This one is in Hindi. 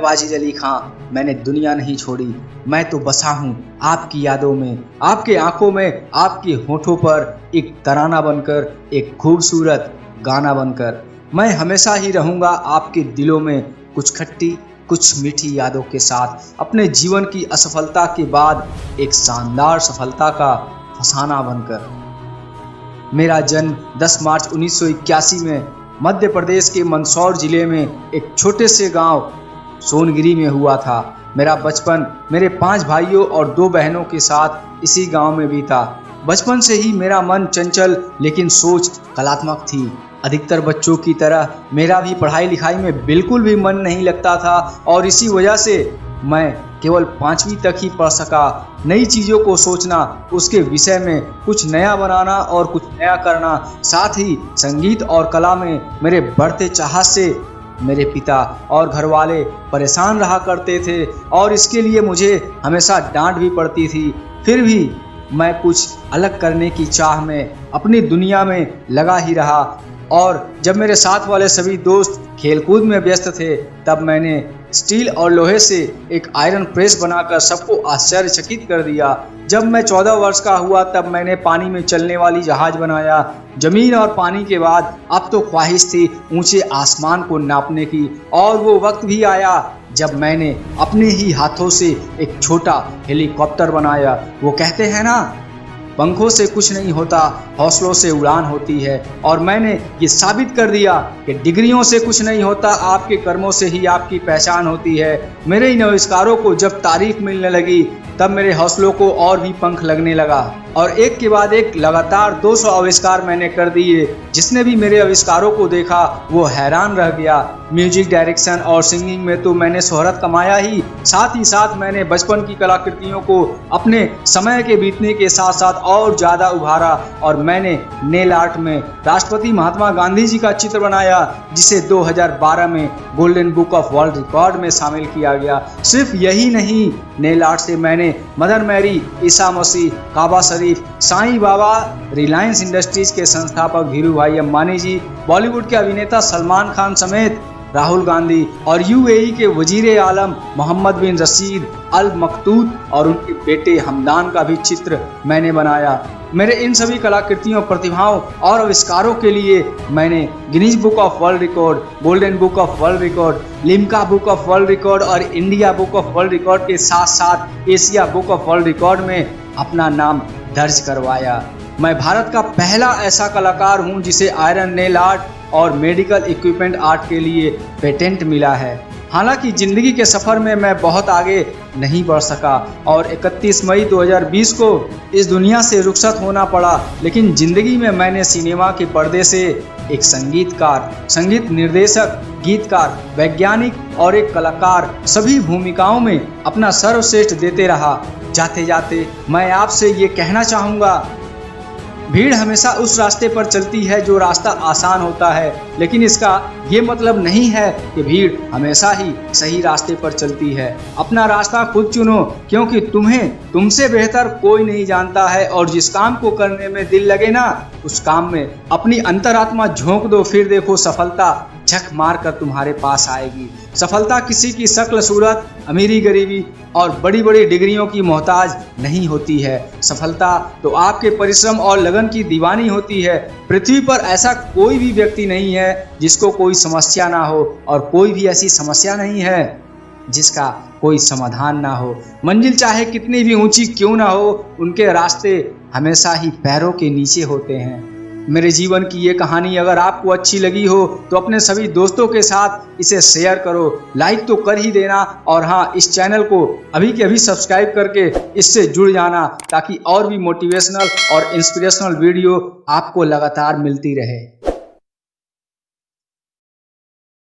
वाजिद अली खां, मैंने दुनिया नहीं छोड़ी, मैं तो बसा हूँ आपकी यादों में, आपके आंखों में, आपके होठों पर एक तराना बनकर, एक खूबसूरत गाना बनकर। मैं हमेशा ही रहूँगा आपके दिलों में, कुछ खट्टी कुछ मीठी यादों के साथ, अपने जीवन की असफलता के बाद एक शानदार सफलता का फसाना बनकर। मेरा जन्म 10 मार्च 1981 में मध्य प्रदेश के मंदसौर जिले में एक छोटे से गांव सोनगिरी में हुआ था। मेरा बचपन मेरे 5 भाइयों और 2 बहनों के साथ इसी गांव में बीता। बचपन से ही मेरा मन चंचल लेकिन सोच कलात्मक थी। अधिकतर बच्चों की तरह मेरा भी पढ़ाई लिखाई में बिल्कुल भी मन नहीं लगता था और इसी वजह से मैं केवल 5वीं तक ही पढ़ सका। नई चीज़ों को सोचना, उसके विषय में कुछ नया बनाना और कुछ नया करना, साथ ही संगीत और कला में मेरे बढ़ते चाहत से मेरे पिता और घर वाले परेशान रहा करते थे और इसके लिए मुझे हमेशा डांट भी पड़ती थी। फिर भी मैं कुछ अलग करने की चाह में अपनी दुनिया में लगा ही रहा और जब मेरे साथ वाले सभी दोस्त खेलकूद में व्यस्त थे तब मैंने स्टील और लोहे से एक आयरन प्रेस बनाकर सबको आश्चर्यचकित कर दिया। जब मैं 14 वर्ष का हुआ तब मैंने पानी में चलने वाली जहाज बनाया। जमीन और पानी के बाद अब तो ख्वाहिश थी ऊंचे आसमान को नापने की और वो वक्त भी आया जब मैंने अपने ही हाथों से एक छोटा हेलीकॉप्टर बनाया। वो कहते हैं ना, पंखों से कुछ नहीं होता, हौसलों से उड़ान होती है। और मैंने ये साबित कर दिया कि डिग्रियों से कुछ नहीं होता, आपके कर्मों से ही आपकी पहचान होती है। मेरे इन आविष्कारों को जब तारीफ मिलने लगी तब मेरे हौसलों को और भी पंख लगने लगा और एक के बाद एक लगातार 200 आविष्कार मैंने कर दिए। जिसने भी मेरे आविष्कारों को देखा वो हैरान रह गया। म्यूजिक डायरेक्शन और सिंगिंग में तो मैंने शोहरत कमाया ही साथ मैंने बचपन की कलाकृतियों को अपने समय के बीतने के साथ साथ और ज़्यादा उभारा और मैंने नेल आर्ट में राष्ट्रपति महात्मा गांधी जी का चित्र बनाया जिसे 2012 में golden book of world record में शामिल किया गया। सिर्फ यही नहीं, नेल आर्ट से मैंने मदर मैरी, ईसा मसीह, काबा शरीफ, साईं बाबा, रिलायंस इंडस्ट्रीज के संस्थापक धीरू भाई अंबानी जी, बॉलीवुड के अभिनेता सलमान खान समेत राहुल गांधी और यूएई के वजीर आलम मोहम्मद बिन रशीद अल मकतूम और उनके बेटे हमदान का भी चित्र मैंने बनाया। मेरे इन सभी कलाकृतियों, प्रतिभाओं और आविष्कारों के लिए मैंने Guinness book of world record, golden book of world record, Limca book of world record और India book of world record के साथ साथ Asia book of world record में अपना नाम दर्ज करवाया। मैं भारत का पहला ऐसा कलाकार हूं जिसे आयरन नेल आर्ट और मेडिकल इक्विपमेंट आर्ट के लिए पेटेंट मिला है। हालांकि ज़िंदगी के सफ़र में मैं बहुत आगे नहीं बढ़ सका और 31 मई 2020 को इस दुनिया से रुखसत होना पड़ा, लेकिन ज़िंदगी में मैंने सिनेमा के पर्दे से एक संगीतकार, संगीत निर्देशक, गीतकार, वैज्ञानिक और एक कलाकार सभी भूमिकाओं में अपना सर्वश्रेष्ठ देते रहा। जाते जाते मैं आपसे ये कहना चाहूँगा, भीड़ हमेशा उस रास्ते पर चलती है जो रास्ता आसान होता है, लेकिन इसका ये मतलब नहीं है कि भीड़ हमेशा ही सही रास्ते पर चलती है। अपना रास्ता खुद चुनो क्योंकि तुम्हें तुमसे बेहतर कोई नहीं जानता है और जिस काम को करने में दिल लगे ना, उस काम में अपनी अंतरात्मा झोंक दो, फिर देखो सफलता झक मार कर तुम्हारे पास आएगी। सफलता किसी की शक्ल सूरत, अमीरी गरीबी और बड़ी बड़ी डिग्रियों की मोहताज नहीं होती है। सफलता तो आपके परिश्रम और लगन की दीवानी होती है। पृथ्वी पर ऐसा कोई भी व्यक्ति नहीं है जिसको कोई समस्या ना हो और कोई भी ऐसी समस्या नहीं है जिसका कोई समाधान ना हो। मंजिल चाहे कितनी भी ऊंची क्यों ना हो, उनके रास्ते हमेशा ही पैरों के नीचे होते हैं। मेरे जीवन की ये कहानी अगर आपको अच्छी लगी हो तो अपने सभी दोस्तों के साथ इसे शेयर करो, लाइक तो कर ही देना और हाँ, इस चैनल को अभी के अभी सब्सक्राइब करके इससे जुड़ जाना ताकि और भी मोटिवेशनल और इंस्पिरेशनल वीडियो आपको लगातार मिलती रहे।